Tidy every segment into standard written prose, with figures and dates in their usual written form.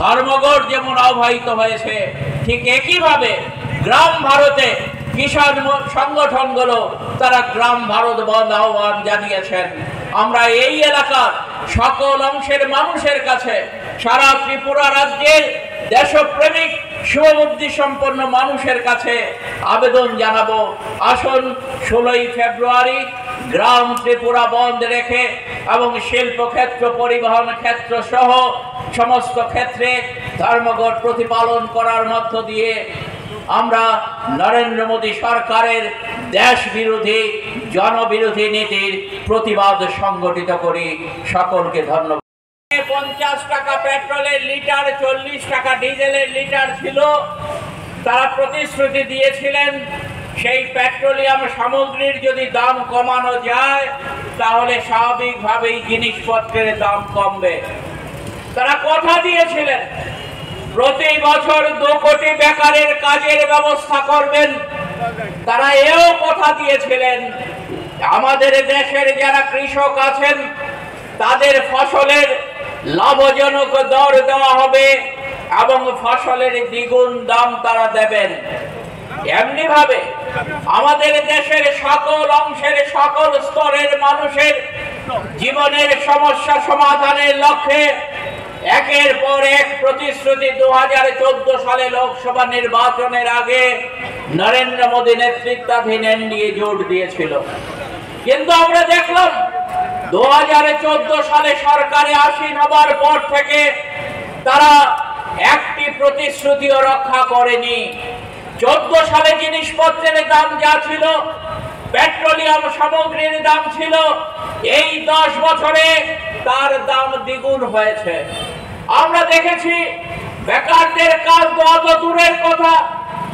ধর্মঘট যেমন আহ্বায়িত হয়েছে, ঠিক একইভাবে গ্রাম ভারতে কিষাণ সংগঠনগুলো তারা গ্রাম ভারত বন্ধ আহ্বান জানিয়েছেন। আমরা এই এলাকার সকল অংশের মানুষের কাছে, সারা ত্রিপুরা রাজ্যের দেশপ্রেমিক শুভবুদ্ধি সম্পন্ন মানুষের কাছে আবেদন জানাবো, আসুন 16ই ফেব্রুয়ারি গ্রাম ত্রিপুরা বন্ধ রেখে এবং শিল্পক্ষেত্র, পরিবহন ক্ষেত্র সহ সমস্ত ক্ষেত্রে ধর্মঘট প্রতিপালন করার মধ্য দিয়ে আমরা নরেন্দ্র মোদী সরকারের দেশ বিরোধী, জনবিরোধী নীতির প্রতিবাদ সংগঠিত করি। সকলকে ধন্যবাদ। 50 টাকা পেট্রোলের লিটার, 40 টাকা ডিজেলের লিটার ছিল। তারা প্রতিশ্রুতি দিয়েছিলেন সেই পেট্রোলিয়াম সামগ্রীর যদি দাম কমানো যায় তাহলে স্বাভাবিকভাবেই জিনিসপত্রের দাম কমবে। তারা কথা দিয়েছিলেন প্রতি বছর 2 কোটি বেকারের কাজের ব্যবস্থা করবেন। তারা এও কথা দিয়েছিলেন আমাদের দেশের যারা কৃষক আছেন তাদের ফসলের লাভজনক দর দেওয়া হবে এবং ফসলের দ্বিগুণ দাম তারা দেবেন। এমনি ভাবে আমাদের দেশের সকল অংশের, সকল স্তরের মানুষের জীবনের সমস্যা সমাধানের লক্ষ্যে একের পর এক প্রতিশ্রুতি 2014 সালে লোকসভা নির্বাচনের আগে নরেন্দ্র মোদী নেতৃত্বাধীন এনডিএ জোট দিয়েছিল। কিন্তু আমরা দেখলাম 2014 সালে সরকারে আসীন হবার পর থেকে তারা একটি প্রতিশ্রুতিও রক্ষা করেনি। 14 সালে জিনিসপত্রের দাম যা ছিল, পেট্রোলিয়াম সামগ্রীর দাম ছিল, এই 10 বছরে তার দাম দ্বিগুণ হয়েছে। আমরা দেখেছি বেকারদের কাজ দেওয়া তো দূরের কথা,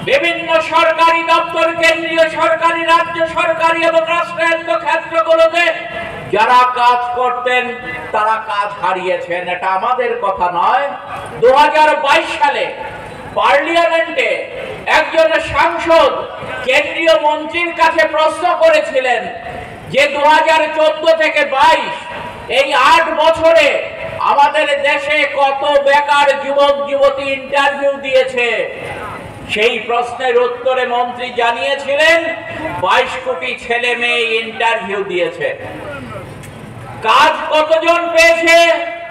বিভিন্ন সরকারি দপ্তর, কেন্দ্রীয় সরকারি, রাজ্য সরকারি এবং রাষ্ট্রায়ত্ত ক্ষেত্রগুলোতে যারা কাজ করতেন তারা কাজ হারিয়েছেন। এটা আমাদের কথা নয়। 2022 সালে পার্লামেন্টে একজন সাংসদ কেন্দ্রীয় মন্ত্রীর কাছে প্রশ্ন করেছিলেন যে 2014 থেকে 22 এই 8 বছরে আমাদের দেশে কত বেকার যুবক যুবতী ইন্টারভিউ দিয়েছে। সেই প্রশ্নের উত্তরে মন্ত্রী জানিয়েছিলেন 22 কোটি ছেলে মেয়ে ইন্টারভিউ দিয়েছে। কাজ কতজন পেয়েছে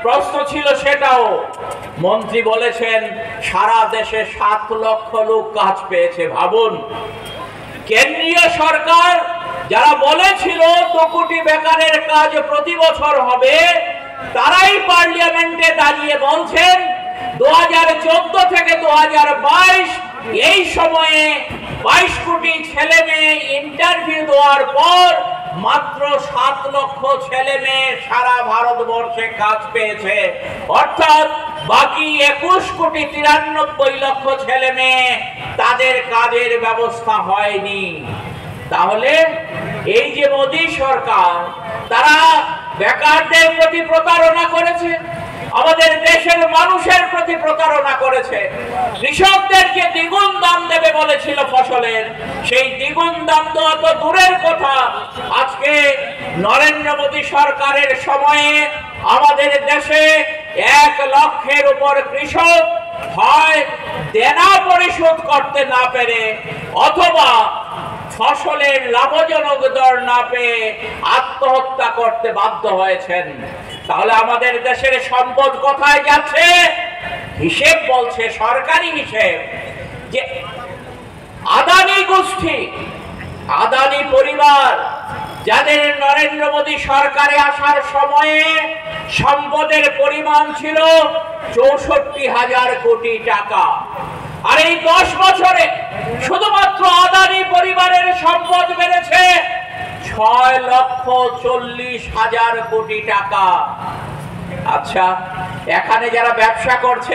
প্রশ্ন ছিল সেটাও। মন্ত্রী বলেছেন সারা দেশে 7 লক্ষ লোক কাজ পেয়েছে। ভাবুন, কেন্দ্রীয় সরকার যারা বলেছিল 2 কোটি বেকারের কাজ প্রতি বছর হবে, তারাই পার্লামেন্টে দাঁড়িয়ে বলছেন 2014 থেকে 2022 এই সময়ে 22 কোটি ছেলে মেয়ে ইন্টারভিউ দেওয়ার পর মাত্র 7 লক্ষ ছেলে মেয়ে সারা ভারতবর্ষে কাজ পেয়েছে। অর্থাৎ বাকি 21 কোটি 93 লক্ষ ছেলে মেয়ে তাদের কাজের ব্যবস্থা হয়নি। তাহলে এই যে মোদী সরকার, তারা বেকারদের প্রতি প্রতারণা করেছে, আমাদের দেশের মানুষের প্রতি প্রতারণা করেছে। কৃষকদের যে দ্বিগুণ দাম দেবে বলেছিল ফসলের, সেই দ্বিগুণ দাম দেওয়া তো দূরের কথা, আজকে নরেন্দ্র মোদী সরকারের সময়ে আমাদের দেশে 1 লক্ষের উপর কৃষক হয় দেনা পরিশোধ করতে না পেরে অথবা ফসলের লাভজনক দর না পেয়ে আত্মহত্যা করতে বাধ্য হয়েছেন। তাহলে আমাদের দেশের সম্পদ কোথায় যাচ্ছে? হিসেব বলছে, সরকারি হিসেব, যে আদানি গোষ্ঠী, আদানি পরিবার, যাদের নরেন্দ্র মোদী সরকারে আসার সময়ে সম্পদের পরিমাণ ছিল 64,000 কোটি টাকা, আর এই 10 বছরে শুধুমাত্র আদানি পরিবারের সম্পদ বেড়েছে 6,40,000 কোটি টাকা। আচ্ছা, এখানে যারা ব্যবসা করছে